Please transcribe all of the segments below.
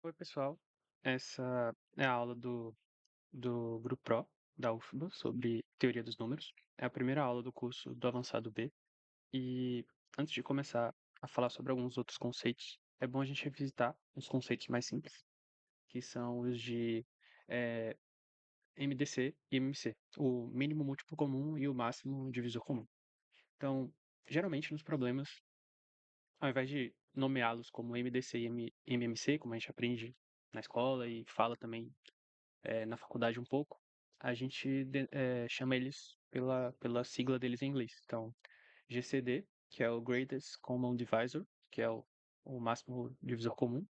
Oi, pessoal. Essa é a aula do Grupo Pro da UFBA sobre teoria dos números. É a primeira aula do curso do Avançado B. E antes de começar a falar sobre alguns outros conceitos, é bom a gente revisitar os conceitos mais simples, que são os de eh, MDC e MMC, o mínimo múltiplo comum e o máximo divisor comum. Então, geralmente nos problemas, ao invés de nomeá-los como MDC e MMC, como a gente aprende na escola e fala também na faculdade um pouco, a gente chama eles pela sigla deles em inglês. Então, GCD, que é o Greatest Common Divisor, que é o máximo divisor comum,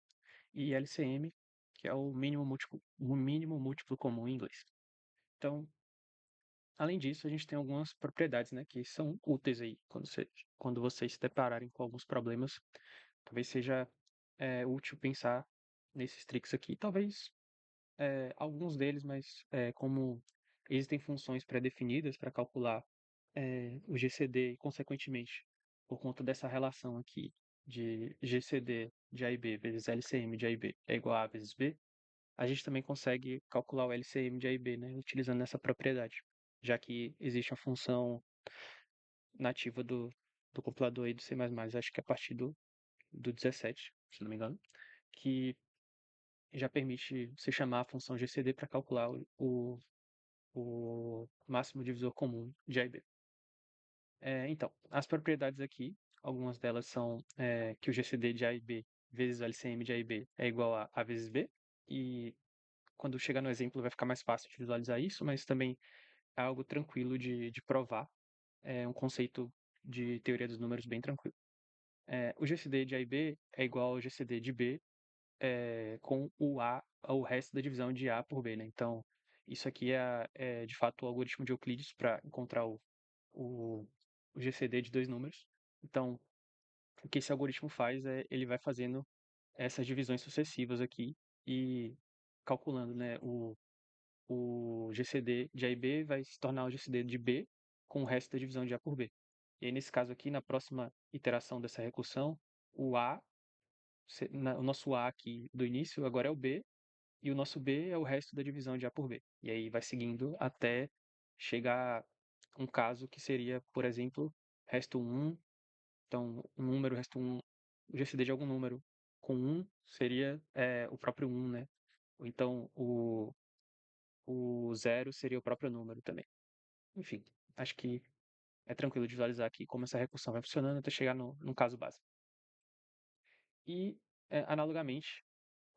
e LCM, que é o mínimo múltiplo comum em inglês. Então, além disso, a gente tem algumas propriedades, né, que são úteis aí quando vocês se depararem com alguns problemas. Talvez seja útil pensar nesses tricks aqui. Talvez alguns deles, mas como existem funções pré-definidas para calcular o GCD e, consequentemente, por conta dessa relação aqui de GCD de A e B vezes LCM de A e B é igual a vezes B, a gente também consegue calcular o LCM de A e B, né, utilizando essa propriedade, já que existe a função nativa do compilador aí do C++, acho que é a partir do 17, se não me engano, que já permite você chamar a função GCD para calcular o máximo divisor comum de A e B. Então, as propriedades aqui, algumas delas são que o GCD de A e B vezes o LCM de A e B é igual a A vezes B, e quando chegar no exemplo vai ficar mais fácil de visualizar isso, mas também é algo tranquilo de provar, é um conceito de teoria dos números bem tranquilo. O GCD de A e B é igual ao GCD de B com o resto da divisão de A por B, né? Então, isso aqui é de fato o algoritmo de Euclides para encontrar o, o GCD de dois números. Então, o que esse algoritmo faz é ele vai fazendo essas divisões sucessivas aqui e calculando, né, o GCD de A e B vai se tornar o GCD de B com o resto da divisão de A por B. E aí, nesse caso aqui, na próxima iteração dessa recursão, o nosso A aqui do início agora é o B, e o nosso B é o resto da divisão de A por B. E aí vai seguindo até chegar um caso que seria, por exemplo, resto 1. Então, um número, resto 1, o GCD de algum número com 1 seria o próprio 1, né? Ou então, o 0 seria o próprio número também. Enfim, acho que é tranquilo de visualizar aqui como essa recursão vai funcionando até chegar no caso básico. E, analogamente,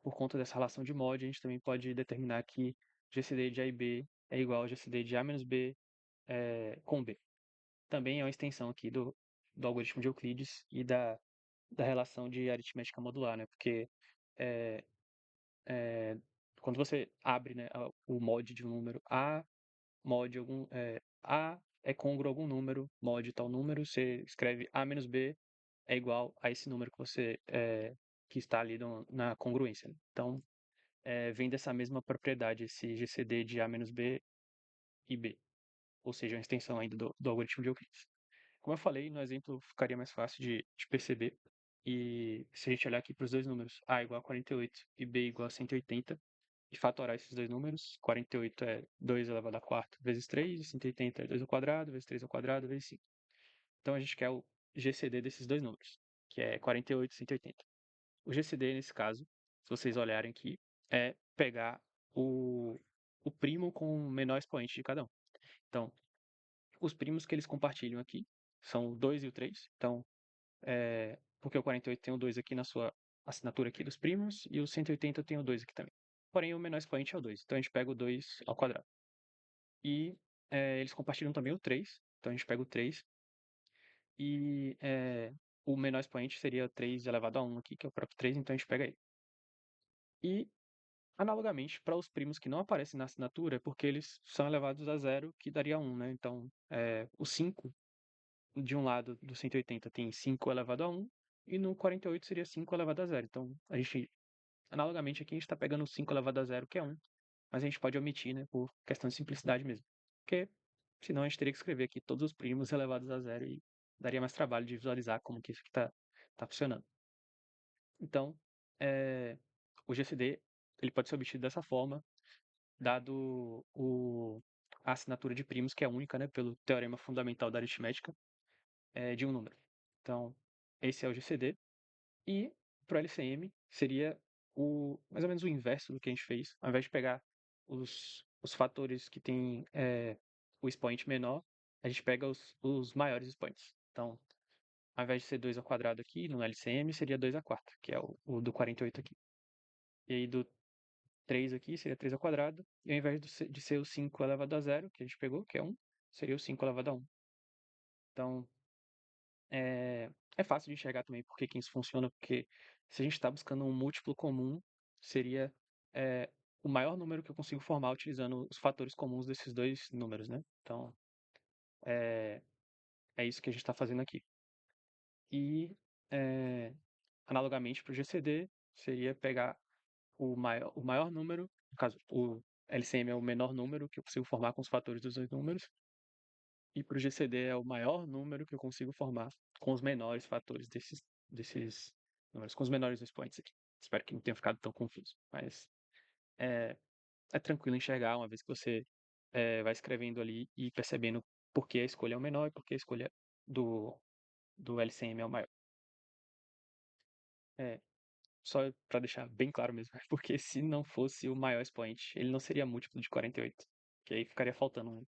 por conta dessa relação de mod, a gente também pode determinar que GCD de A e B é igual a GCD de A menos B com B. Também é uma extensão aqui do algoritmo de Euclides e da relação de aritmética modular, né? Porque é, é, quando você abre, né, o mod de um número A é congruo a algum número, mod tal número, você escreve A menos B é igual a esse número que está ali na congruência, né? Então, vem dessa mesma propriedade, esse GCD de A menos B e B, ou seja, uma extensão ainda do algoritmo de Euclides. Como eu falei, no exemplo ficaria mais fácil de perceber, e se a gente olhar aqui para os dois números, A igual a 48 e B igual a 180, e fatorar esses dois números, 48 é 2 elevado a quarta vezes 3, e 180 é 2 ao quadrado, vezes 3 ao quadrado, vezes 5. Então a gente quer o GCD desses dois números, que é 48 e 180. O GCD, nesse caso, se vocês olharem aqui, é pegar o primo com o menor expoente de cada um. Então, os primos que eles compartilham aqui são o 2 e o 3. Então, porque o 48 tem o 2 aqui na sua assinatura aqui dos primos, e o 180 tem o 2 aqui também. Porém, o menor expoente é o 2. Então, a gente pega o 2 ao quadrado. E eles compartilham também o 3. Então, a gente pega o 3. E o menor expoente seria 3 elevado a 1 aqui, que é o próprio 3. Então, a gente pega ele. E analogamente, para os primos que não aparecem na assinatura, é porque eles são elevados a zero, que daria 1, né? Então, o 5 de um lado do 180 tem 5 elevado a 1, e no 48 seria 5 elevado a zero. Então, analogamente aqui, a gente está pegando o 5 elevado a zero, que é 1, mas a gente pode omitir, né, por questão de simplicidade mesmo. Porque senão a gente teria que escrever aqui todos os primos elevados a zero e daria mais trabalho de visualizar como que isso está funcionando. Então, o GCD ele pode ser obtido dessa forma, dado a assinatura de primos, que é única, né, pelo teorema fundamental da aritmética, de um número. Então, esse é o GCD. E para o LCM seria mais ou menos o inverso do que a gente fez. Ao invés de pegar os fatores que têm o expoente menor, a gente pega os maiores expoentes. Então, ao invés de ser 2 ao quadrado aqui no LCM, seria 2 à quarta, que é o do 48 aqui. E aí do 3 aqui seria 3 ao quadrado. E ao invés de ser o 5 elevado a zero, que a gente pegou, que é 1, seria o 5 elevado a 1. Então, é fácil de enxergar também por que isso funciona, porque se a gente está buscando um múltiplo comum, seria é, o maior número que eu consigo formar utilizando os fatores comuns desses dois números, né? Então, é, é isso que a gente está fazendo aqui. E, é, analogamente para o GCD, seria pegar o maior número, no caso, o LCM é o menor número que eu consigo formar com os fatores dos dois números, e para o GCD é o maior número que eu consigo formar com os menores fatores desses números, com os menores expoentes aqui. Espero que não tenha ficado tão confuso, mas é, é tranquilo enxergar uma vez que você vai escrevendo ali e percebendo por que a escolha é o menor e por que a escolha do, do LCM é o maior. É, só para deixar bem claro mesmo, porque se não fosse o maior expoente, ele não seria múltiplo de 48, que aí ficaria faltando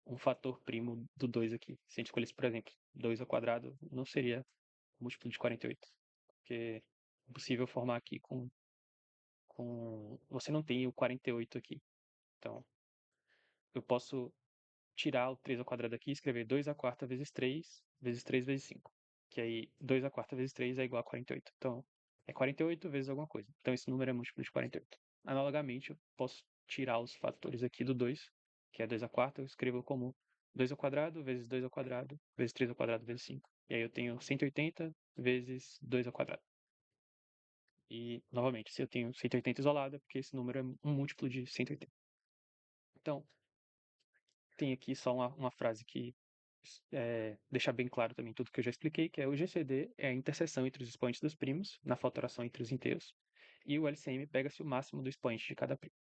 um fator primo do 2 aqui. Se a gente escolhesse, por exemplo, 2 ao quadrado, não seria múltiplo de 48. Porque é impossível formar aqui com. Você não tem o 48 aqui. Então, eu posso tirar o 3 ao quadrado aqui e escrever 2 à quarta vezes 3 vezes 3 vezes 5. Que aí 2 à quarta vezes 3 é igual a 48. Então, é 48 vezes alguma coisa. Então, esse número é múltiplo de 48. Analogamente, eu posso tirar os fatores aqui do 2, que é 2 à quarta, eu escrevo como 2 ao quadrado vezes 2 ao quadrado vezes 3 ao quadrado vezes 5. E aí eu tenho 180 vezes 2 ao quadrado. E, novamente, se eu tenho 180 isolado, é porque esse número é um múltiplo de 180. Então, tem aqui só uma frase que deixa bem claro também tudo que eu já expliquei, que é o GCD é a interseção entre os expoentes dos primos, na fatoração entre os inteiros, e o LCM pega-se o máximo do expoente de cada primo.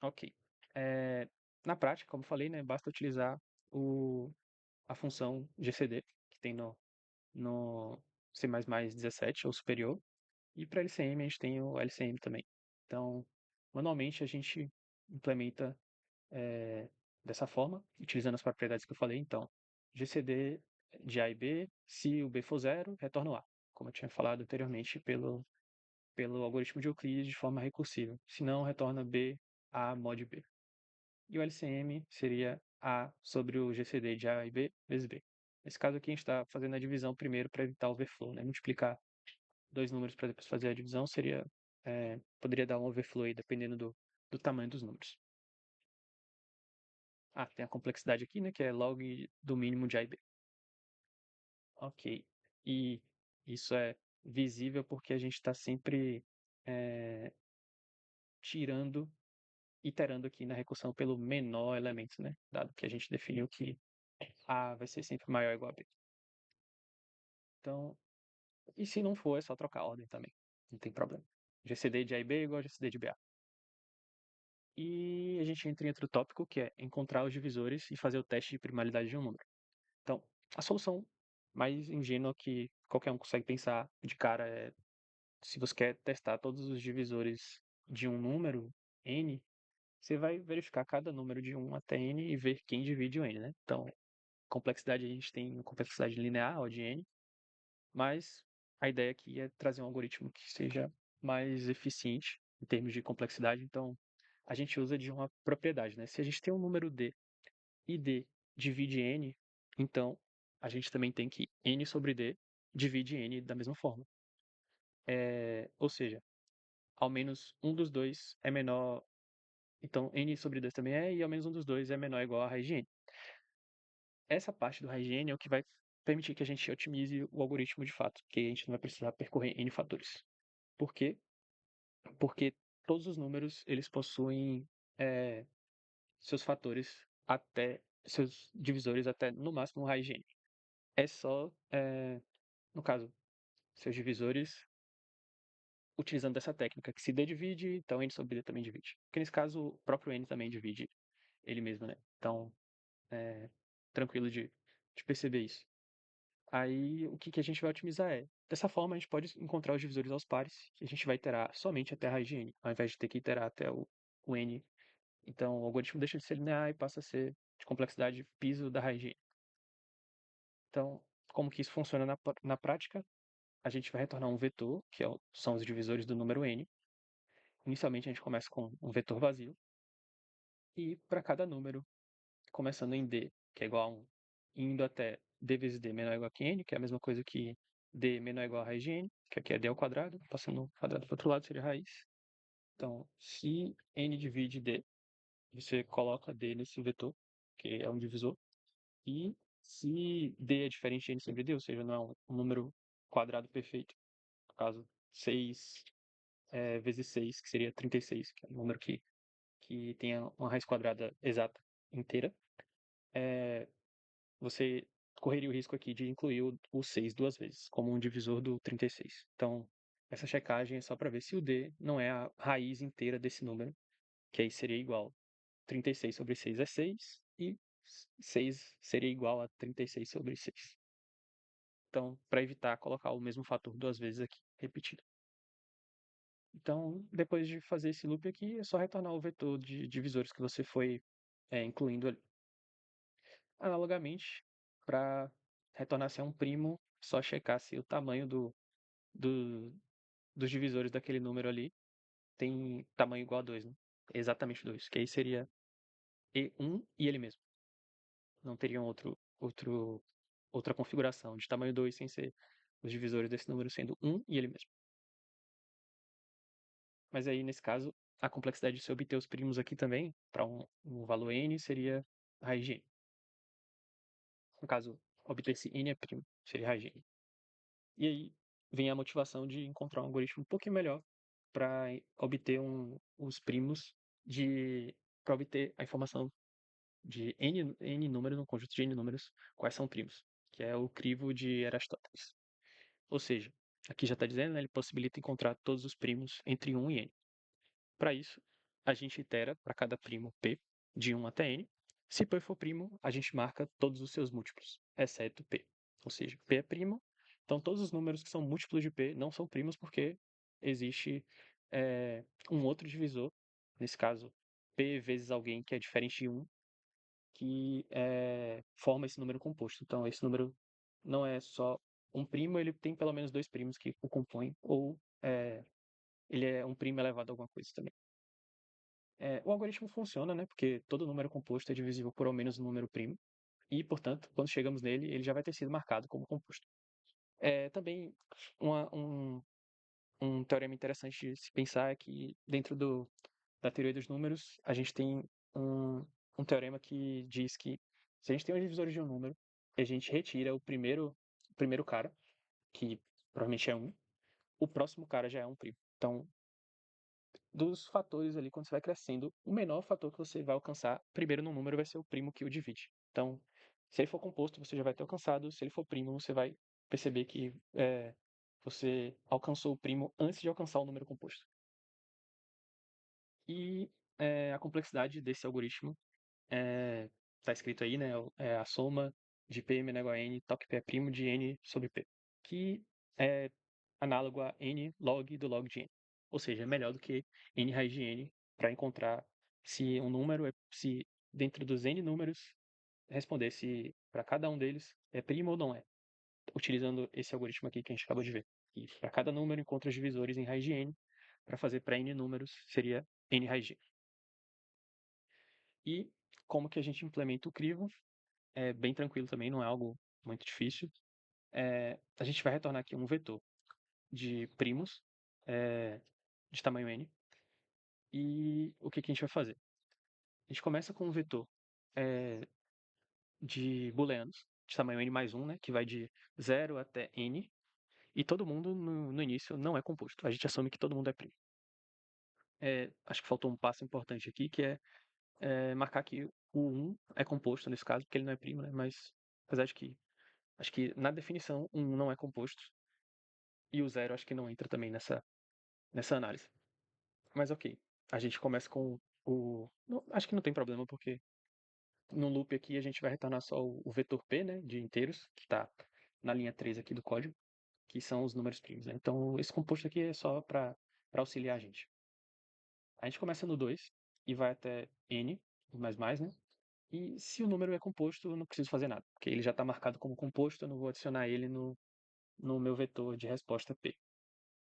Ok. É, na prática, como falei, né, basta utilizar a função GCD, que tem no C++ 17 ou superior, e para LCM a gente tem o LCM também. Então, manualmente a gente implementa dessa forma, utilizando as propriedades que eu falei. Então, GCD de A e B, se o B for zero, retorna o A, como eu tinha falado anteriormente pelo algoritmo de Euclides de forma recursiva. Se não, retorna B, A mod B. E o LCM seria A sobre o GCD de A e B vezes B. Nesse caso aqui, a gente está fazendo a divisão primeiro para evitar o overflow, né? Multiplicar dois números para depois fazer a divisão poderia dar um overflow aí, dependendo do tamanho dos números. Ah, tem a complexidade aqui, né? Que é log do mínimo de A e B. Ok. E isso é visível porque a gente está sempre é, tirando, iterando aqui na recursão pelo menor elemento, né? Dado que a gente definiu que A vai ser sempre maior ou igual a B. Então, e se não for, é só trocar a ordem também. Não tem problema. GCD de A e B é igual a GCD de BA. E a gente entra em outro tópico, que é encontrar os divisores e fazer o teste de primalidade de um número. Então, a solução mais ingênua que qualquer um consegue pensar de cara é se você quer testar todos os divisores de um número, n, você vai verificar cada número de 1 até n e ver quem divide o n, né? Então, complexidade a gente tem complexidade linear, ou de n, mas a ideia aqui é trazer um algoritmo que seja mais eficiente em termos de complexidade. Então, a gente usa de uma propriedade, né? Se a gente tem um número d e d divide n, então a gente também tem que n sobre d divide n da mesma forma. Ou seja, ao menos um dos dois é menor. Então, n sobre 2 também é, e ao menos um dos dois é menor ou igual a raiz de n. Essa parte do raiz de n é o que vai permitir que a gente otimize o algoritmo de fato, que a gente não vai precisar percorrer n fatores. Por quê? Porque todos os números eles possuem seus fatores até seus divisores até no máximo raiz de n. É só, no caso, seus divisores utilizando essa técnica, que se D divide, então N sobre D também divide. Porque nesse caso, o próprio N também divide ele mesmo, né? Então, é tranquilo de perceber isso. Aí, o que a gente vai otimizar é, dessa forma, a gente pode encontrar os divisores aos pares, que a gente vai iterar somente até a raiz de N, ao invés de ter que iterar até o N. Então, o algoritmo deixa de ser linear e passa a ser de complexidade piso da raiz de N. Então, como que isso funciona na prática? A gente vai retornar um vetor, que são os divisores do número n. Inicialmente, a gente começa com um vetor vazio. E para cada número, começando em d, que é igual a 1, indo até d vezes d menor ou igual a que n, que é a mesma coisa que d menor ou igual a raiz de n, que aqui é d ao quadrado, passando o quadrado para o outro lado seria a raiz. Então, se n divide d, você coloca d nesse vetor, que é um divisor. E se d é diferente de n sobre d, ou seja, não é um número quadrado perfeito, no caso 6 vezes 6, que seria 36, que é um número que tenha uma raiz quadrada exata inteira, você correria o risco aqui de incluir o 6 duas vezes, como um divisor do 36. Então, essa checagem é só para ver se o d não é a raiz inteira desse número, que aí seria igual 36 sobre 6 é 6, e 6 seria igual a 36 sobre 6. Então, para evitar colocar o mesmo fator duas vezes aqui, repetido. Então, depois de fazer esse loop aqui, é só retornar o vetor de divisores que você foi incluindo ali. Analogamente, para retornar se é um primo, só checar se o tamanho do, dos divisores daquele número ali tem tamanho igual a 2, né? Exatamente 2, que aí seria E1 e ele mesmo. Não teriam outra configuração de tamanho 2 sem ser os divisores desse número sendo 1 e ele mesmo. Mas aí, nesse caso, a complexidade de se obter os primos aqui também, para um valor n, seria raiz de n. No caso, obter-se n é primo, seria raiz de n. E aí vem a motivação de encontrar um algoritmo um pouquinho melhor para obter os primos para obter a informação de n números, um conjunto de n números, quais são primos, que é o crivo de Eratóstenes. Ou seja, aqui já está dizendo, né, ele possibilita encontrar todos os primos entre 1 e n. Para isso, a gente itera para cada primo p, de 1 até n. Se p for primo, a gente marca todos os seus múltiplos, exceto p. Ou seja, p é primo, então todos os números que são múltiplos de p não são primos porque existe um outro divisor, nesse caso, p vezes alguém que é diferente de 1, que forma esse número composto. Então, esse número não é só um primo, ele tem pelo menos dois primos que o compõem, ou ele é um primo elevado a alguma coisa também. O algoritmo funciona, né? Porque todo número composto é divisível por ao menos um número primo. E, portanto, quando chegamos nele, ele já vai ter sido marcado como composto. Também um, um teorema interessante de se pensar é que dentro da teoria dos números, a gente tem um teorema que diz que se a gente tem os divisores de um número, e a gente retira o primeiro cara, que provavelmente é 1, o próximo cara já é um primo. Então, dos fatores ali, quando você vai crescendo, o menor fator que você vai alcançar primeiro no número vai ser o primo que o divide. Então, se ele for composto, você já vai ter alcançado. Se ele for primo, você vai perceber que você alcançou o primo antes de alcançar o número composto. E a complexidade desse algoritmo está escrito aí, né? É a soma de P menor igual a N, toque P é primo de N sobre P, que é análogo a N log do log de N. Ou seja, é melhor do que N raiz de N para encontrar se um número se dentro dos N números, responder se para cada um deles é primo ou não é, utilizando esse algoritmo aqui que a gente acabou de ver. E para cada número encontra os divisores em raiz de N, para fazer para N números seria N raiz de N. E como que a gente implementa o crivo? É bem tranquilo também, não é algo muito difícil. A gente vai retornar aqui um vetor de primos de tamanho n. E o que a gente vai fazer? A gente começa com um vetor de booleanos de tamanho n mais 1, né, que vai de 0 até n. E todo mundo no início não é composto. A gente assume que todo mundo é primo. Acho que faltou um passo importante aqui, que é marcar que o 1 é composto nesse caso, porque ele não é primo, né? Mas apesar de que acho que na definição 1 não é composto e o 0 acho que não entra também nessa análise. Mas ok, a gente começa com acho que não tem problema, porque no loop aqui a gente vai retornar só o vetor P, né, de inteiros, que está na linha 3 aqui do código, que são os números primos, né? Então esse composto aqui é só para auxiliar a gente. A gente começa no 2 e vai até n, mais, né? E se o número é composto, eu não preciso fazer nada, porque ele já está marcado como composto, eu não vou adicionar ele no meu vetor de resposta P.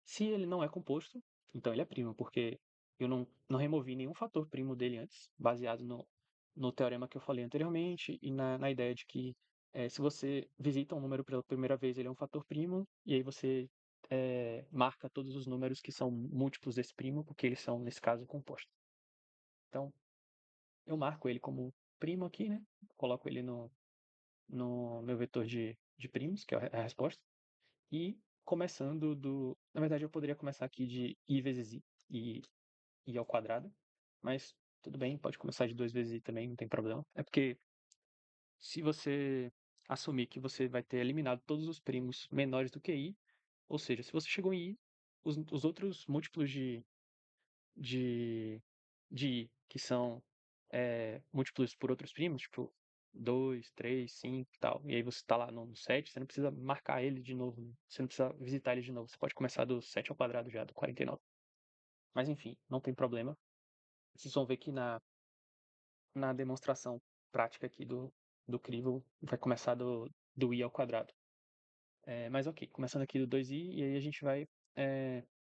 Se ele não é composto, então ele é primo, porque eu não removi nenhum fator primo dele antes, baseado no teorema que eu falei anteriormente e na ideia de que se você visita um número pela primeira vez, ele é um fator primo, e aí você marca todos os números que são múltiplos desse primo, porque eles são, nesse caso, compostos. Então, eu marco ele como primo aqui, né? Coloco ele no meu vetor de primos, que é a resposta. E começando do. Na verdade, eu poderia começar aqui de i vezes i ao quadrado, mas tudo bem, pode começar de 2 vezes i também, não tem problema. É porque se você assumir que você vai ter eliminado todos os primos menores do que i, ou seja, se você chegou em i, os outros múltiplos de, de i, que são múltiplos por outros primos, tipo 2, 3, 5 e tal, e aí você está lá no 7, você não precisa marcar ele de novo, né? Você não precisa visitar ele de novo, você pode começar do 7 ao quadrado já, do 49. Mas enfim, não tem problema. Vocês vão ver que na demonstração prática aqui do crivo vai começar do i ao quadrado. Mas ok, começando aqui do 2i, e aí a gente vai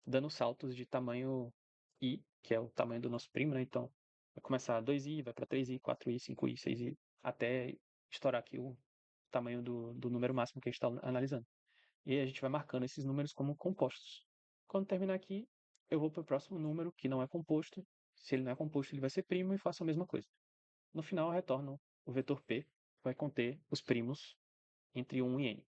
dando saltos de tamanho i, que é o tamanho do nosso primo, né? Então, vai começar 2i, vai para 3i, 4i, 5i, 6i, até estourar aqui o tamanho do número máximo que a gente está analisando. E aí a gente vai marcando esses números como compostos. Quando terminar aqui, eu vou para o próximo número que não é composto. Se ele não é composto, ele vai ser primo e faço a mesma coisa. No final, eu retorno o vetor P, que vai conter os primos entre 1 e n.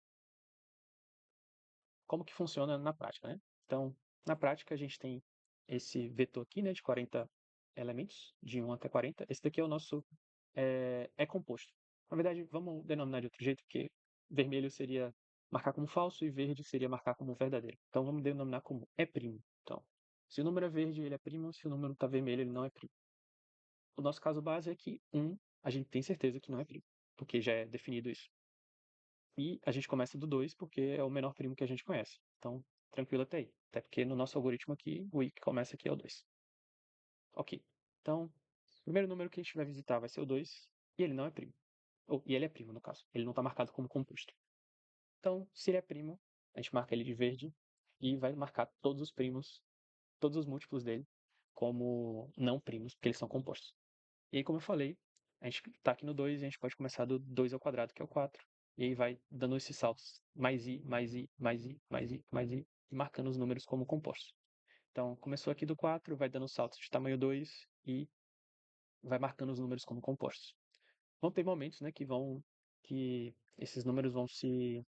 Como que funciona na prática, né? Então, na prática, a gente tem esse vetor aqui, né, de 40 elementos, de 1 até 40. Esse daqui é o nosso composto. Na verdade, vamos denominar de outro jeito, porque vermelho seria marcar como falso e verde seria marcar como verdadeiro. Então, vamos denominar como é primo. Então, se o número é verde, ele é primo. Se o número está vermelho, ele não é primo. O nosso caso base é que 1 a gente tem certeza que não é primo, porque já é definido isso. E a gente começa do 2 porque é o menor primo que a gente conhece. Então, tranquilo até aí. Até porque no nosso algoritmo aqui, o i que começa aqui é o 2. Ok. Então, o primeiro número que a gente vai visitar vai ser o 2 e ele não é primo. E ele é primo, no caso. Ele não está marcado como composto. Então, se ele é primo, a gente marca ele de verde e vai marcar todos os primos, todos os múltiplos dele, como não primos, porque eles são compostos. E aí, como eu falei, a gente está aqui no 2 e a gente pode começar do 2 ao quadrado, que é o 4. E aí vai dando esses saltos. Mais i, mais i, mais i, mais i, mais i. E marcando os números como compostos. Então, começou aqui do 4, vai dando saltos de tamanho 2 e vai marcando os números como compostos. Vão ter momentos, né, que esses números vão se...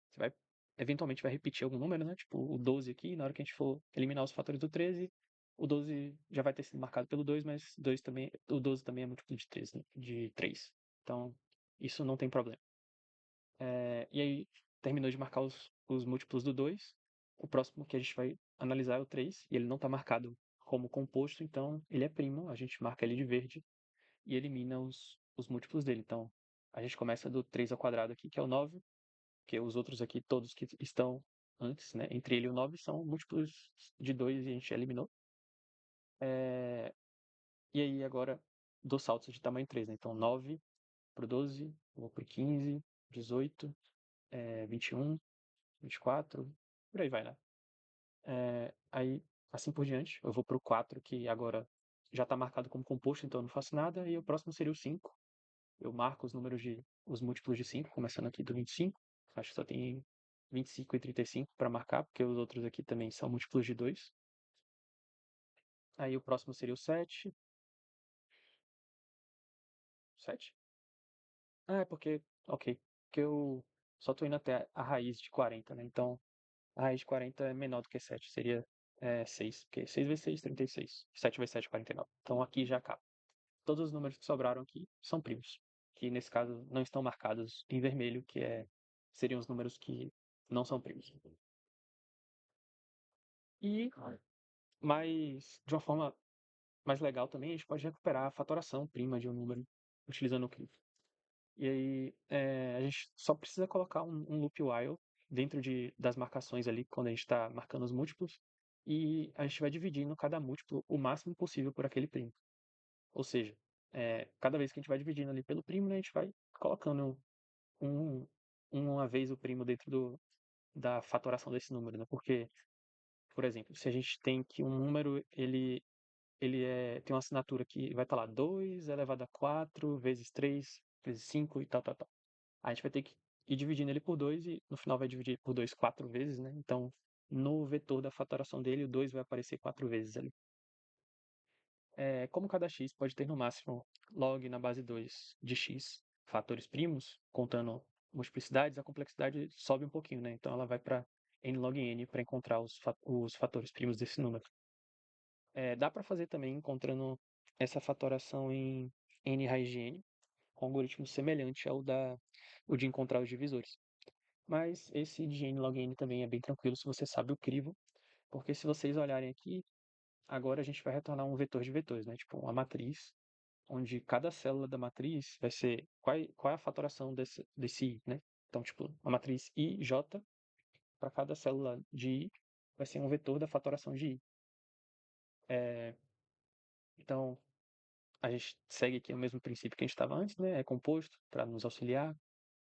Você vai, eventualmente vai repetir algum número, né? Tipo o 12 aqui, na hora que a gente for eliminar os fatores do 13, o 12 já vai ter sido marcado pelo 2, mas 2 também, o 12 também é múltiplo de 3, né? De 3. Então, isso não tem problema. E aí, terminou de marcar os múltiplos do 2. O próximo que a gente vai analisar é o 3, e ele não está marcado como composto, então ele é primo, a gente marca ele de verde e elimina os múltiplos dele. Então, a gente começa do 3 ao quadrado aqui, que é o 9, porque os outros aqui, todos que estão antes, né, entre ele e o 9, são múltiplos de 2 e a gente eliminou. E aí agora dou saltos de tamanho 3, né? Então 9 para o 12, vou para o 15, 18, 21, 24, por aí vai, né? Aí, assim por diante, eu vou para o 4, que agora já está marcado como composto, então eu não faço nada, e o próximo seria o 5. Eu marco os múltiplos de 5, começando aqui do 25. Acho que só tem 25 e 35 para marcar, porque os outros aqui também são múltiplos de 2. Aí o próximo seria o 7. 7? Ah, é porque, ok, porque eu só estou indo até a raiz de 40, né? Então, a raiz de 40 é menor do que 7, seria 6, porque 6 vezes 6, 36. 7 vezes 7, 49. Então aqui já acaba. Todos os números que sobraram aqui são primos, que nesse caso não estão marcados em vermelho, seriam os números que não são primos. E, de uma forma mais legal também, a gente pode recuperar a fatoração prima de um número utilizando o CRIF. E aí, a gente só precisa colocar um loop while dentro das marcações ali, quando a gente está marcando os múltiplos, e a gente vai dividindo cada múltiplo o máximo possível por aquele primo. Ou seja, cada vez que a gente vai dividindo ali pelo primo, né, a gente vai colocando um, uma vez o primo dentro da fatoração desse número, né? Porque, por exemplo, se a gente tem que um número, tem uma assinatura que vai estar lá 2 elevado a 4 vezes 3 vezes 5 e tal, tal, tal. A gente vai ter que ir dividindo ele por 2 e no final vai dividir por 2 4 vezes, né? Então, no vetor da fatoração dele, o 2 vai aparecer 4 vezes ali. Como cada x pode ter no máximo log na base 2 de x fatores primos, contando multiplicidades, a complexidade sobe um pouquinho, né? Então ela vai para n log n para encontrar os fatores primos desse número. Dá para fazer também encontrando essa fatoração em n raiz de n, com um algoritmo semelhante o de encontrar os divisores. Mas esse de n log n também é bem tranquilo se você sabe o crivo, porque se vocês olharem aqui, agora a gente vai retornar um vetor de vetores, né? Tipo uma matriz, onde cada célula da matriz vai ser qual é a fatoração desse I, né? Então, tipo, a matriz IJ, para cada célula de I, vai ser um vetor da fatoração de I. É, então, a gente segue aqui o mesmo princípio que a gente estava antes, né? É composto para nos auxiliar.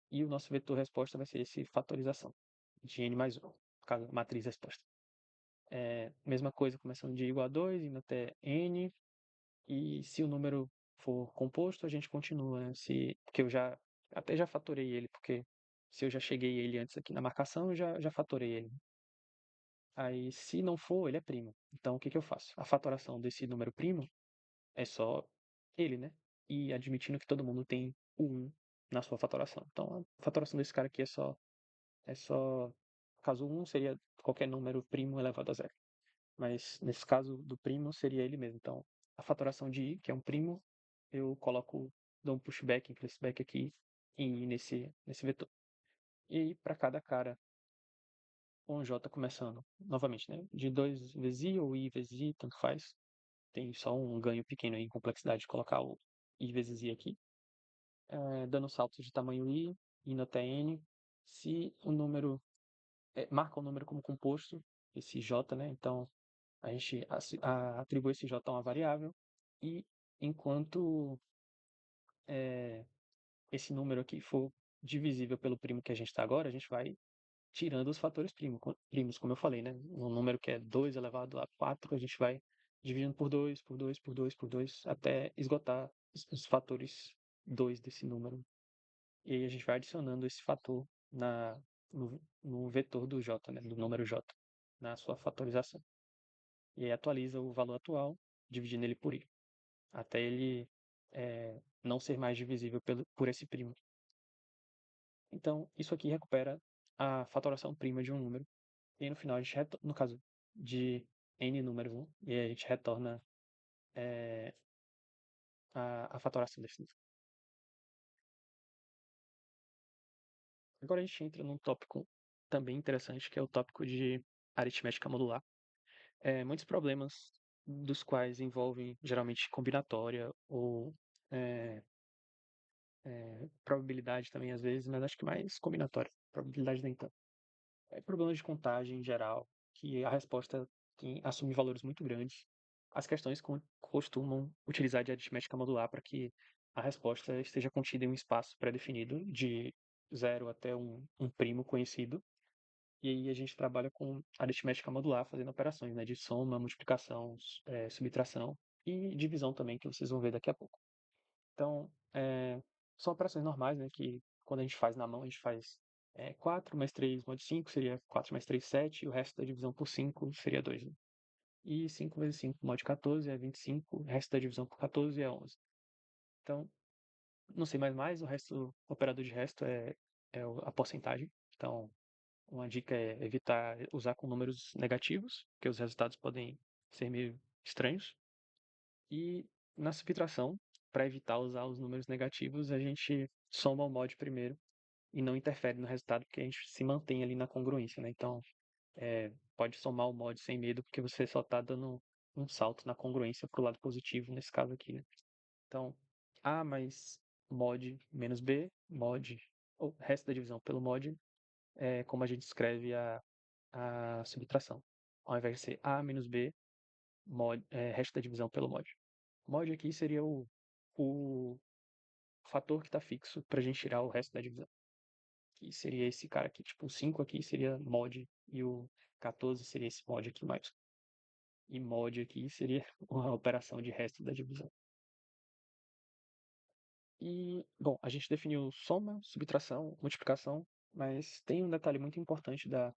E o nosso vetor resposta vai ser esse fatorização de n mais 1, no caso, matriz resposta. Mesma coisa, começando de igual a 2, indo até n. E se o número for composto, a gente continua, né? Porque eu até já fatorei ele, porque se eu já cheguei ele antes aqui na marcação, eu já fatorei ele. Aí, se não for, ele é primo. Então, o que que eu faço? A fatoração desse número primo é só ele, né? E admitindo que todo mundo tem o 1 na sua fatoração. Então, a fatoração desse cara aqui é só caso 1 seria qualquer número primo elevado a zero. Mas nesse caso do primo seria ele mesmo. Então, a fatoração de i, que é um primo, eu dou um pushback, um back aqui em i nesse vetor. E aí, para cada cara, com j começando, novamente, né? De 2 vezes i ou i vezes i, tanto faz. Tem só um ganho pequeno aí em complexidade de colocar o i vezes i aqui. Dando saltos de tamanho i, indo até n. Se o número marca o número como composto, esse j, né? Então, a gente atribui esse j a uma variável e enquanto esse número aqui for divisível pelo primo que a gente está agora, a gente vai tirando os fatores primos, como eu falei, né? Um número que é 2 elevado a 4, a gente vai dividindo por 2, por 2, por 2, por 2, até esgotar os fatores 2 desse número. E aí a gente vai adicionando esse fator no vetor do j, né? Do número j, na sua fatorização. E aí atualiza o valor atual, dividindo ele por i, até ele não ser mais divisível por esse primo. Então, isso aqui recupera a fatoração prima de um número, e aí no final a gente no caso de n números, né? E aí a gente retorna a fatoração desse número. Agora a gente entra num tópico também interessante, que é o tópico de aritmética modular. Muitos problemas dos quais envolvem geralmente combinatória ou é, probabilidade também às vezes, mas acho que mais combinatória. Probabilidade nem tanto. Problemas de contagem em geral, que a resposta assume valores muito grandes. As questões costumam utilizar de aritmética modular para que a resposta esteja contida em um espaço pré-definido de zero até um primo conhecido. E aí a gente trabalha com aritmética modular, fazendo operações, né, de soma, multiplicação, subtração e divisão também, que vocês vão ver daqui a pouco. Então, são operações normais, né, que quando a gente faz na mão, a gente faz 4 mais 3 mod 5 seria 4 mais 3, 7, e o resto da divisão por 5 seria 2. Né? E 5 vezes 5 mod 14 é 25, o resto da divisão por 14 é 11. Então, não sei mais, o operador de resto é a porcentagem. Então, uma dica é evitar usar com números negativos, porque os resultados podem ser meio estranhos. E na subtração, para evitar usar os números negativos, a gente soma o mod primeiro e não interfere no resultado, porque a gente se mantém ali na congruência, né? Então, pode somar o mod sem medo, porque você só está dando um salto na congruência para o lado positivo, nesse caso aqui, né? Então, A mais mod menos B, mod, ou resto da divisão pelo mod, é como a gente escreve a subtração. Ao invés de ser A menos B, resto da divisão pelo mod. Mod aqui seria o fator que está fixo para a gente tirar o resto da divisão. Que seria esse cara aqui, tipo, o 5 aqui seria mod e o 14 seria esse mod aqui mais. E mod aqui seria uma operação de resto da divisão. E, bom, a gente definiu soma, subtração, multiplicação, mas tem um detalhe muito importante da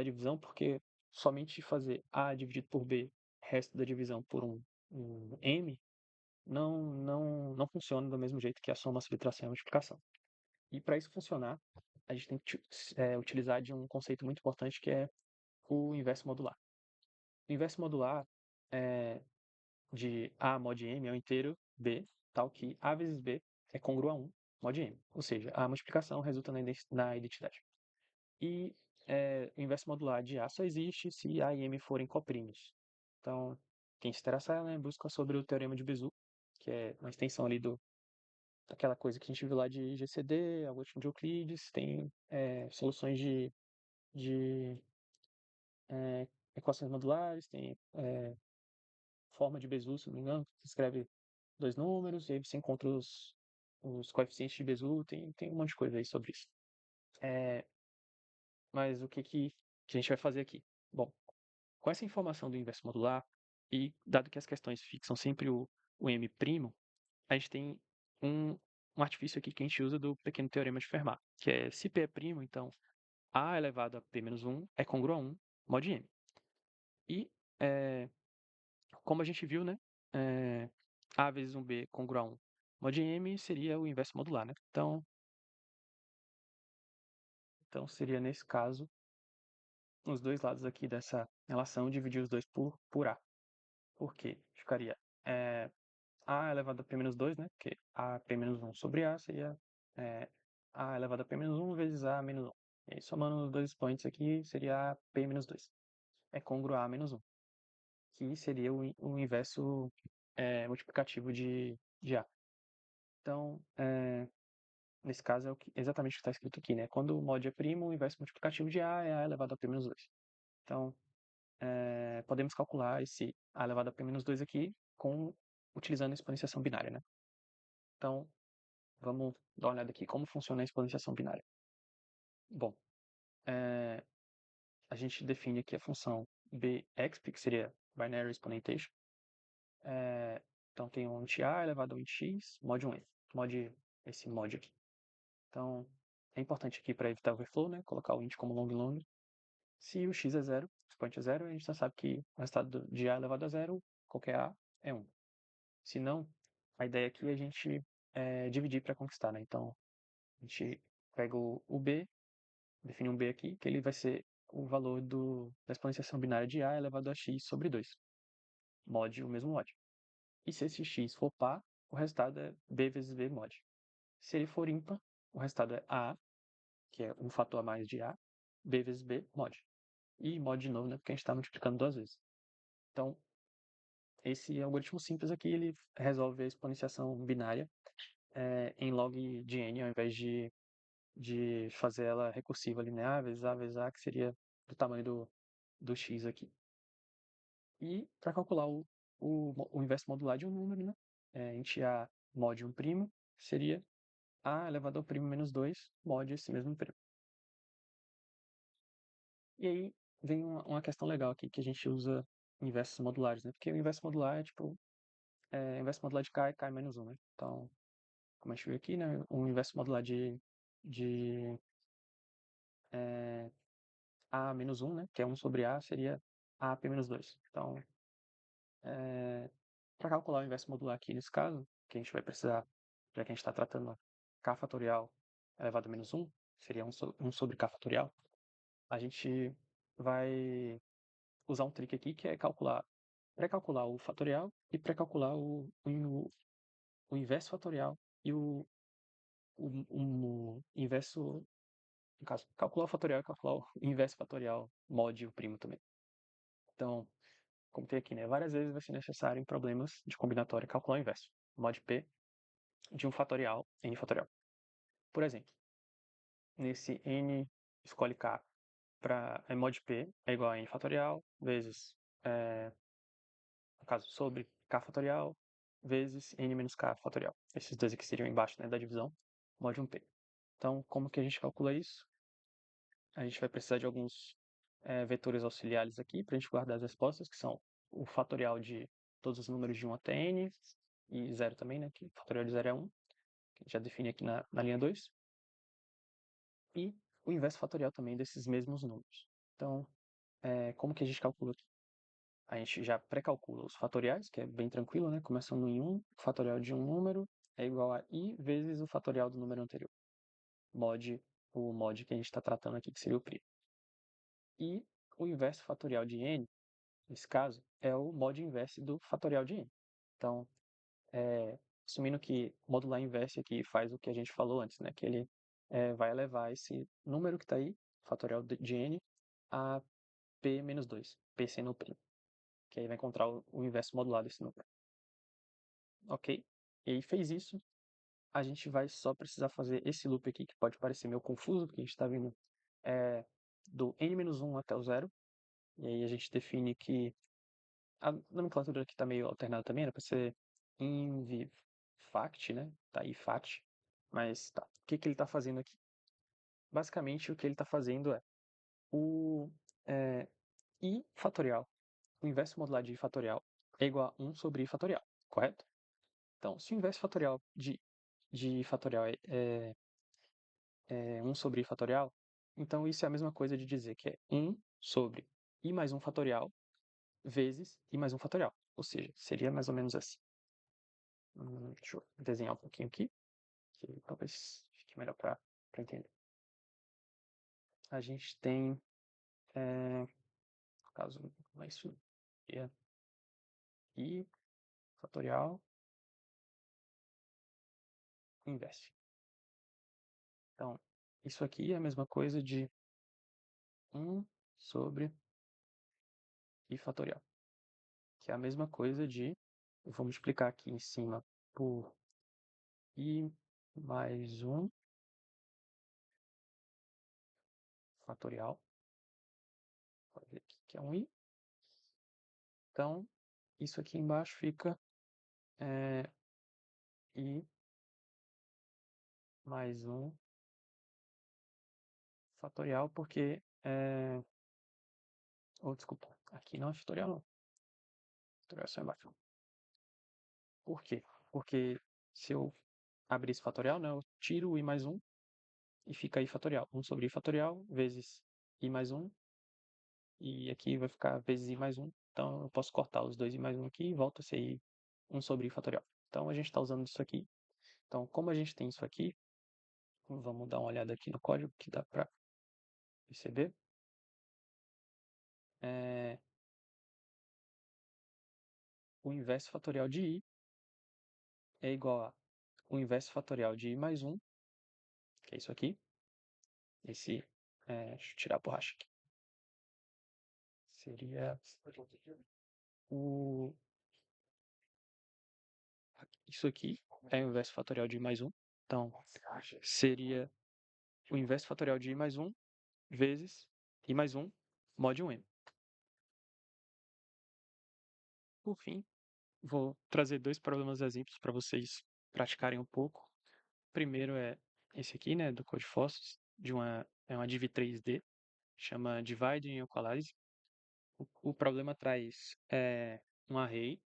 divisão, porque somente fazer A dividido por B, resto da divisão por um M, não funciona do mesmo jeito que a soma, subtração e multiplicação. E para isso funcionar, a gente tem que utilizar de um conceito muito importante que é o inverso modular. O inverso modular de A mod M é o inteiro B, tal que A vezes B é congruo a 1 mod M. Ou seja, a multiplicação resulta na identidade. E o inverso modular de A só existe se A e M forem coprímos. Então, quem se interessar, né, busca sobre o teorema de Bezout, que é uma extensão ali daquela coisa que a gente viu lá de GCD, algoritmo de Euclides, tem soluções de equações modulares, tem forma de Bezout, se não me engano, que escreve dois números, e aí você encontra os coeficientes de Bezout, tem um monte de coisa aí sobre isso. Mas o que a gente vai fazer aqui? Bom, com essa informação do inverso modular, e dado que as questões fixam sempre o M', a gente tem um artifício aqui que a gente usa do pequeno teorema de Fermat, que é se P é primo, então A elevado a P menos 1 é congruo a 1 mod M. E, como a gente viu, né, A vezes 1B congruo a 1 mod M seria o inverso modular, né? Então seria, nesse caso, os dois lados aqui dessa relação, dividir os dois por A. Por quê? Ficaria A elevado a P menos 2, né? Porque A P menos 1 sobre A seria A elevado a P menos 1 vezes A menos 1. E aí, somando os dois expoentes aqui, seria A P menos 2. É congruo a A menos 1, que seria o inverso multiplicativo de A. Então, nesse caso, é exatamente o que está escrito aqui, né? Quando o mod é primo, o inverso multiplicativo de A é A elevado a P menos 2. Então, podemos calcular esse A elevado a P menos 2 aqui utilizando a exponenciação binária, né? Então, vamos dar uma olhada aqui como funciona a exponenciação binária. Bom, a gente define aqui a função bexp, que seria binary exponentation. Então, tem um int a elevado a um int x, mod 1n, esse mod aqui. Então, é importante aqui para evitar overflow, né? Colocar o int como long. Se o x é zero, o expoente é zero, a gente já sabe que o resultado de a elevado a zero, qualquer a, é 1. Se não, a ideia aqui é a gente dividir para conquistar, né? Então, a gente pega o b, define um b aqui, que ele vai ser o valor da exponenciação binária de a elevado a x sobre 2. Mod, o mesmo mod. E se esse x for par, o resultado é b vezes b mod. Se ele for ímpar, o resultado é a, que é um fator a mais de a, b vezes b mod. E mod de novo, né? Porque a gente está multiplicando duas vezes. Então, esse algoritmo simples aqui, ele resolve a exponenciação binária em log de n, ao invés de fazer ela recursiva linear, vezes a, que seria do tamanho do x aqui. E para calcular o inverso modular de um número, né? Int a mod 1' seria a elevado ao primo menos 2 mod esse mesmo primo. E aí vem uma questão legal aqui, que a gente usa inversos modulares, né? Porque o inverso modular é tipo, o inverso modular de k é k menos 1, né? Então, como a gente viu aqui, né? O inverso modular de a menos 1, né? Que é 1 sobre a, seria a p menos 2. Então, para calcular o inverso modular aqui nesse caso, que a gente vai precisar, já que a gente está tratando k fatorial elevado a menos 1, seria 1 sobre k fatorial, a gente vai usar um trick aqui que é pré-calcular o fatorial e pré-calcular o inverso fatorial e o inverso No caso, calcular o fatorial e calcular o inverso fatorial mod o primo também. Então, como tem aqui, né? Várias vezes vai ser necessário em problemas de combinatória calcular o inverso. Mod P de um fatorial, n fatorial. Por exemplo, nesse n escolhe k para mod P é igual a n fatorial vezes, no caso, sobre k fatorial vezes n menos k fatorial. Esses dois aqui seriam embaixo, né, da divisão, mod 1P. Então, como que a gente calcula isso? A gente vai precisar de alguns vetores auxiliares aqui para a gente guardar as respostas, que são o fatorial de todos os números de 1 até n, e 0 também, né, que o fatorial de 0 é 1, que a gente já define aqui na linha 2, e o inverso fatorial também desses mesmos números. Então, como que a gente calcula aqui? A gente já pré-calcula os fatoriais, que é bem tranquilo, né? Começando em 1, o fatorial de um número é igual a i vezes o fatorial do número anterior. O mod que a gente está tratando aqui, que seria o primo. E o inverso fatorial de n, nesse caso, é o mod inverso do fatorial de n. Então, assumindo que modular inverso aqui faz o que a gente falou antes, né? Que ele vai elevar esse número que está aí, fatorial de n, a p menos 2, p sendo o primo. Que aí vai encontrar o inverso modular desse número. Ok? E aí fez isso, a gente vai só precisar fazer esse loop aqui, que pode parecer meio confuso, porque a gente está vindo do n-1 até o zero. E aí a gente define que a nomenclatura aqui está meio alternada também, era para ser inv-fact, né? Tá aí fact. Mas tá. O que ele está fazendo aqui? Basicamente, o que ele está fazendo é o i fatorial, o inverso modular de i fatorial é igual a 1 sobre i fatorial, correto? Então, se o inverso fatorial de i fatorial é 1 sobre i fatorial, então isso é a mesma coisa de dizer que é 1 sobre i mais 1 fatorial vezes i mais 1 fatorial. Ou seja, seria mais ou menos assim. Deixa eu desenhar um pouquinho aqui, que talvez fique melhor para entender. A gente tem, no caso, isso é i fatorial inverso. Então, isso aqui é a mesma coisa de 1 sobre i fatorial, que é a mesma coisa de, eu vou multiplicar aqui em cima por i mais 1 fatorial, pode ver aqui que é um i. Então, isso aqui embaixo fica i mais 1 fatorial, porque, desculpa, aqui não é fatorial não, fatorial é só embaixo. Por quê? Porque se eu abrir esse fatorial, né, eu tiro o i mais 1 e fica i fatorial. 1 sobre i fatorial vezes i mais 1, e aqui vai ficar vezes i mais 1. Então, eu posso cortar os dois i mais 1 aqui e volta a ser i 1 sobre i fatorial. Então, a gente está usando isso aqui. Então, como a gente tem isso aqui, vamos dar uma olhada aqui no código que dá para perceber. O inverso fatorial de i é igual a o inverso fatorial de i mais 1, que é isso aqui. Deixa eu tirar a borracha aqui. Seria o... Isso aqui é o inverso fatorial de i mais 1. Então, seria o inverso fatorial de i mais 1 vezes i mais 1 mod 1m. Por fim, vou trazer dois problemas exemplos para vocês praticarem um pouco. O primeiro é esse aqui, né, do Codefossils, é uma div 3D, chama Divide and Equalize. O problema traz um array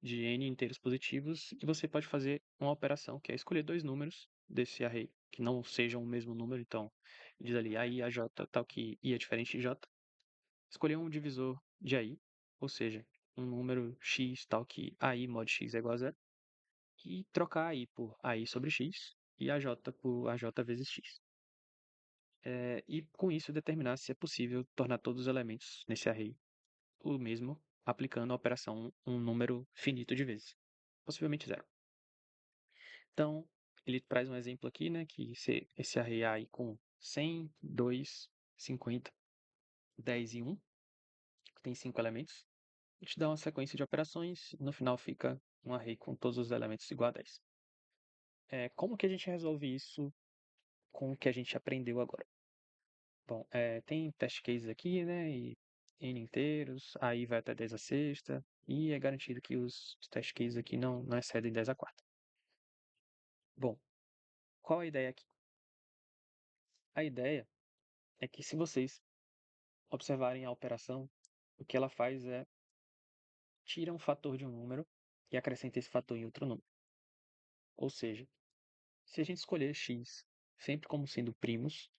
de n inteiros positivos e você pode fazer uma operação que é escolher dois números desse array que não sejam o mesmo número. Então, diz ali AI, AJ, tal que I é diferente de J. Escolher um divisor de AI, ou seja, um número x tal que AI mod x é igual a zero, e trocar AI por AI sobre x e AJ por AJ vezes x. E com isso determinar se é possível tornar todos os elementos nesse array o mesmo, aplicando a operação um número finito de vezes, possivelmente zero. Então, ele traz um exemplo aqui, né, que esse array AI com 100, 2, 50, 10 e 1, que tem 5 elementos. A gente dá uma sequência de operações e no final fica um array com todos os elementos igual a 10. Como que a gente resolve isso com o que a gente aprendeu agora? Bom, tem test cases aqui, né? E n inteiros, aí vai até 10 a sexta, e é garantido que os test cases aqui não excedem 10 a quarta. Bom, qual a ideia aqui? A ideia é que se vocês observarem a operação, o que ela faz é tira um fator de um número e acrescenta esse fator em outro número. Ou seja, se a gente escolher x sempre como sendo primos,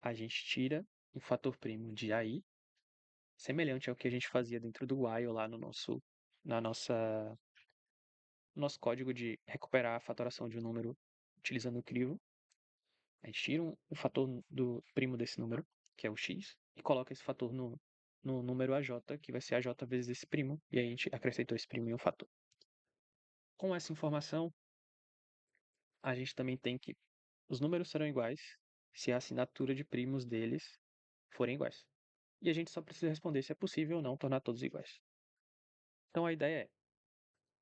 a gente tira um fator primo de AI, semelhante ao que a gente fazia dentro do while lá na nosso código de recuperar a fatoração de um número utilizando o crivo. A gente tira um fator do primo desse número, que é o x, e coloca esse fator no número AJ, que vai ser AJ vezes esse primo, e aí a gente acrescentou esse primo em um fator. Com essa informação, a gente também tem que os números serão iguais se a assinatura de primos deles forem iguais. E a gente só precisa responder se é possível ou não tornar todos iguais. Então a ideia é,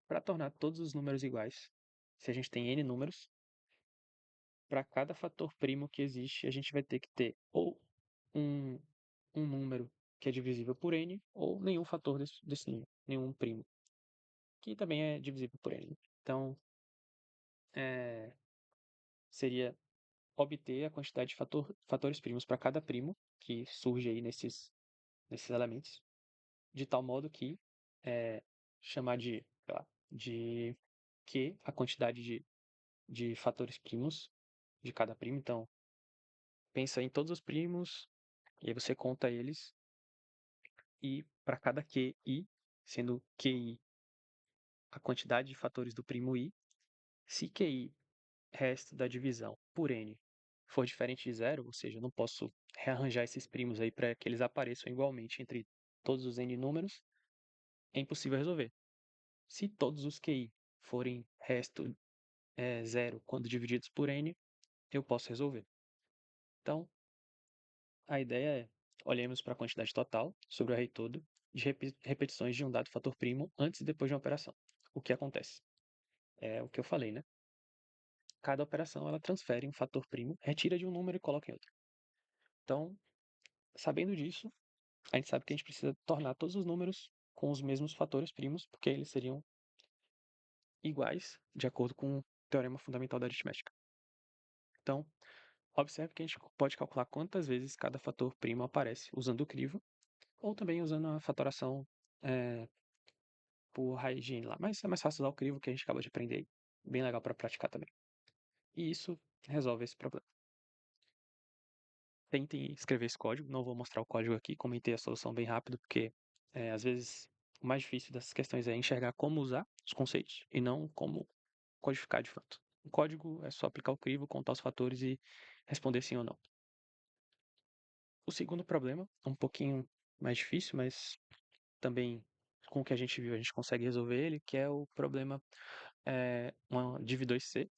para tornar todos os números iguais, se a gente tem n números, para cada fator primo que existe, a gente vai ter que ter ou um, um número que é divisível por n, ou nenhum fator desse número, nenhum primo, que também é divisível por n. Então, é, seria obter a quantidade de fatores primos para cada primo que surge aí nesses elementos, de tal modo que chamar de, sei lá, de Q a quantidade de fatores primos de cada primo. Então, pensa em todos os primos, e aí você conta eles, e para cada QI, sendo QI a quantidade de fatores do primo I, se QI, resto da divisão, por N, for diferente de zero, ou seja, eu não posso rearranjar esses primos aí para que eles apareçam igualmente entre todos os N números, é impossível resolver. Se todos os QI forem resto zero quando divididos por N, eu posso resolver. Então, a ideia é, olhemos para a quantidade total sobre o array todo de repetições de um dado fator primo antes e depois de uma operação. O que acontece? É o que eu falei, né? Cada operação ela transfere um fator primo, retira de um número e coloca em outro. Então, sabendo disso, a gente sabe que a gente precisa tornar todos os números com os mesmos fatores primos, porque eles seriam iguais de acordo com o teorema fundamental da aritmética. Então, observe que a gente pode calcular quantas vezes cada fator primo aparece usando o crivo, ou também usando a fatoração por raiz de n lá. Mas é mais fácil usar o crivo que a gente acabou de aprender aí. Bem legal para praticar também. E isso resolve esse problema. Tentem escrever esse código. Não vou mostrar o código aqui, comentei a solução bem rápido, porque às vezes o mais difícil dessas questões é enxergar como usar os conceitos e não como codificar de fato. O código é só aplicar o crivo, contar os fatores e responder sim ou não. O segundo problema, um pouquinho mais difícil, mas também com o que a gente viu a gente consegue resolver ele, que é o problema uma div2c,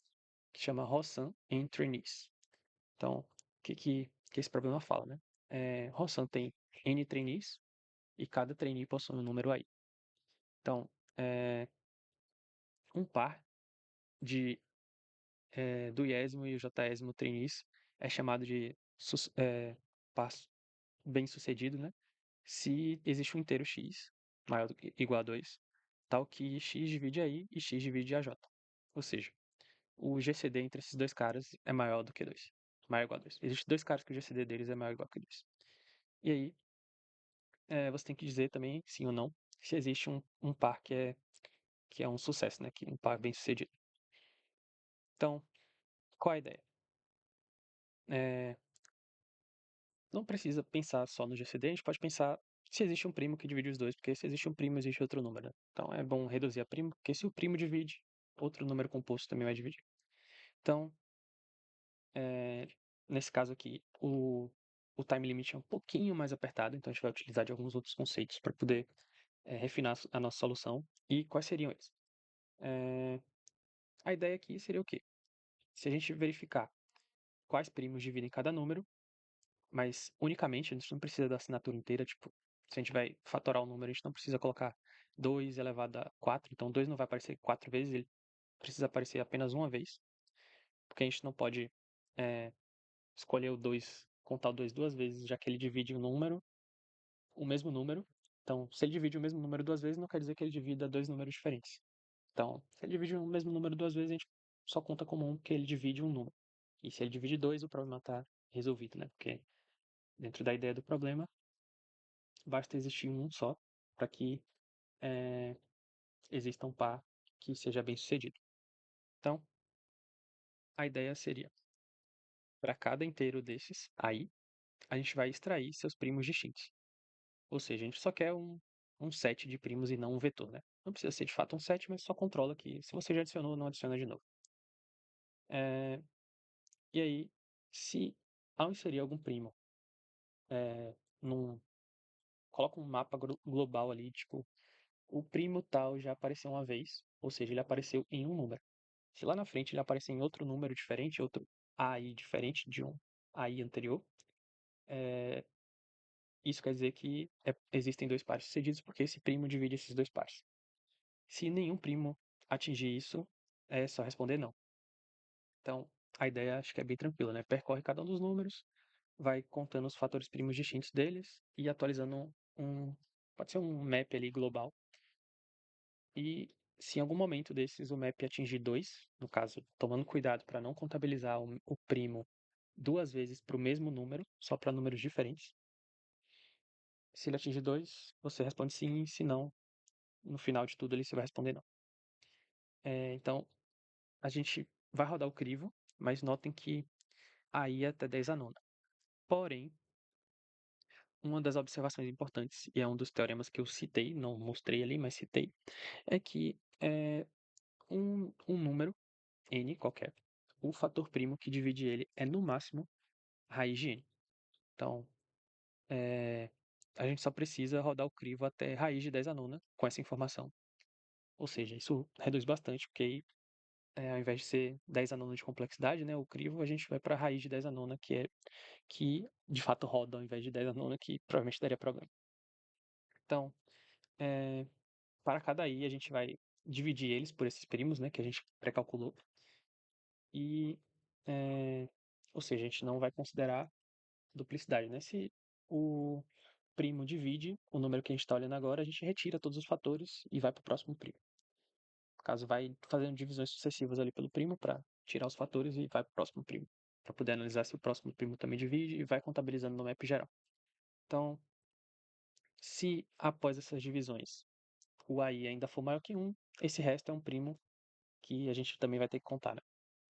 que chama Rossan em trainees. Então, o que esse problema fala, né? Rossan tem N trainees e cada trainee possui um número aí. Então, um par de do iésimo e o jésimo trainees é chamado de par bem-sucedido, né? Se existe um inteiro x maior do que igual a 2, tal que x divide aí e x divide AJ. Ou seja, o GCD entre esses dois caras é maior do que 2. Maior ou igual a 2. Existem dois caras que o GCD deles é maior ou igual a 2. E aí, você tem que dizer também, sim ou não, se existe um par que é um sucesso, né? Que um par bem sucedido. Então, qual a ideia? Não precisa pensar só no GCD, a gente pode pensar se existe um primo que divide os dois, porque se existe um primo, existe outro número, né? Então é bom reduzir a primo, porque se o primo divide, outro número composto também vai dividir. Então, nesse caso aqui, o time limit é um pouquinho mais apertado, então a gente vai utilizar de alguns outros conceitos para poder refinar a nossa solução. E quais seriam eles? A ideia aqui seria o quê? Se a gente verificar quais primos dividem cada número, mas unicamente, a gente não precisa da assinatura inteira, tipo, se a gente vai fatorar o número, a gente não precisa colocar 2 elevado a 4, então 2 não vai aparecer 4 vezes, ele precisa aparecer apenas uma vez, porque a gente não pode escolher o 2, contar o 2 duas vezes, já que ele divide o mesmo número. Então, se ele divide o mesmo número duas vezes, não quer dizer que ele divida dois números diferentes. Então, se ele divide o mesmo número duas vezes, a gente só conta como um, porque ele divide um número. E se ele divide dois, o problema está resolvido, né? Porque dentro da ideia do problema, basta existir um só para que é, exista um par que seja bem sucedido. Então, a ideia seria, para cada inteiro desses aí, a gente vai extrair seus primos distintos. Ou seja, a gente só quer um set de primos e não um vetor, né? Não precisa ser de fato um set, mas só controla que se você já adicionou, não adiciona de novo. E aí, se ao inserir algum primo, é, num, coloca um mapa global ali, tipo, o primo tal já apareceu uma vez, ou seja, ele apareceu em um número. Se lá na frente ele aparecer em outro número diferente, outro AI diferente de um AI anterior, é, isso quer dizer que existem dois pares sucedidos porque esse primo divide esses dois pares. Se nenhum primo atingir isso, é só responder não. Então, a ideia acho que é bem tranquila, né? Percorre cada um dos números, vai contando os fatores primos distintos deles e atualizando pode ser um map ali global. E se em algum momento desses o map atingir 2, no caso, tomando cuidado para não contabilizar o primo duas vezes para o mesmo número, só para números diferentes. Se ele atingir 2, você responde sim, se não, no final de tudo ele se vai responder não. Então, a gente vai rodar o crivo, mas notem que aí é até 10 a nona. Porém, uma das observações importantes, e é um dos teoremas que eu citei, não mostrei ali, mas citei, é que um número, n qualquer, o fator primo que divide ele é no máximo raiz de n. Então, a gente só precisa rodar o crivo até raiz de 10 a nona com essa informação. Ou seja, isso reduz bastante, porque aí, ao invés de ser 10 a nona de complexidade, né, o crivo, a gente vai para raiz de 10 a nona, que de fato roda ao invés de 10 a nona, que provavelmente daria problema. Então, é, para cada i, a gente vai dividir eles por esses primos, né, que a gente pré-calculou. E, ou seja, a gente não vai considerar duplicidade, né? Se o primo divide o número que a gente está olhando agora, a gente retira todos os fatores e vai para o próximo primo. No caso, vai fazendo divisões sucessivas ali pelo primo para tirar os fatores e vai para o próximo primo. Para poder analisar se o próximo primo também divide e vai contabilizando no map geral. Então, se após essas divisões o AI ainda for maior que 1, esse resto é um primo que a gente também vai ter que contar, né?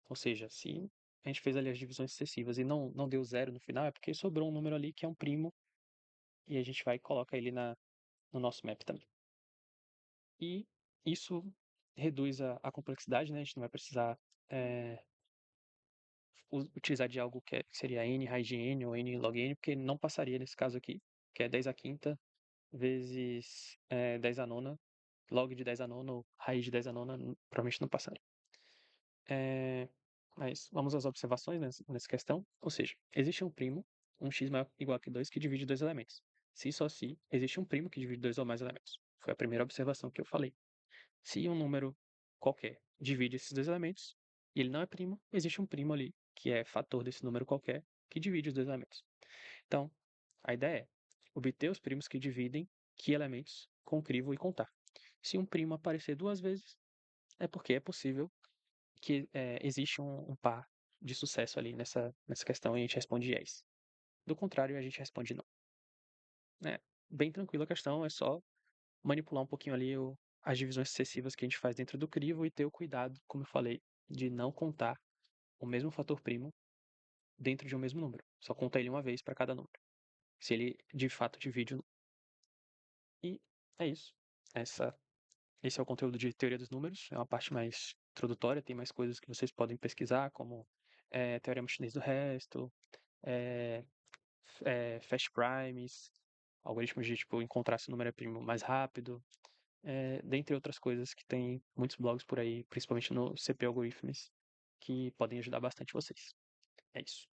Ou seja, se a gente fez ali as divisões sucessivas e não deu zero no final, é porque sobrou um número ali que é um primo e a gente vai e coloca ele no nosso map também. E isso reduz a complexidade, né? A gente não vai precisar utilizar de algo que seria n raiz de n ou n log n, porque não passaria nesse caso aqui, que é 10 a quinta vezes 10 a nona, log de 10 a nona ou raiz de 10 a nona, provavelmente não passaria. Mas vamos às observações nessa questão. Ou seja, existe um primo, um x maior igual que 2, que divide dois elementos. Se só se existe um primo que divide dois ou mais elementos. Foi a primeira observação que eu falei. Se um número qualquer divide esses dois elementos e ele não é primo, existe um primo ali, que é fator desse número qualquer, que divide os dois elementos. Então, a ideia é obter os primos que dividem que elementos com crivo e contar. Se um primo aparecer duas vezes, é porque é possível que existe um par de sucesso ali nessa questão e a gente responde yes. Do contrário, a gente responde não. É bem tranquila a questão, é só manipular um pouquinho ali as divisões sucessivas que a gente faz dentro do crivo e ter o cuidado, como eu falei, de não contar o mesmo fator primo dentro de um mesmo número. Só conta ele uma vez para cada número. Se ele de fato divide o número. E é isso. Esse é o conteúdo de teoria dos números. É uma parte mais introdutória, tem mais coisas que vocês podem pesquisar, como teorema chinês do resto, é, fast primes, algoritmos de tipo encontrar se o número é primo mais rápido, dentre outras coisas que tem muitos blogs por aí, principalmente no CP Algorithms, que podem ajudar bastante vocês. É isso.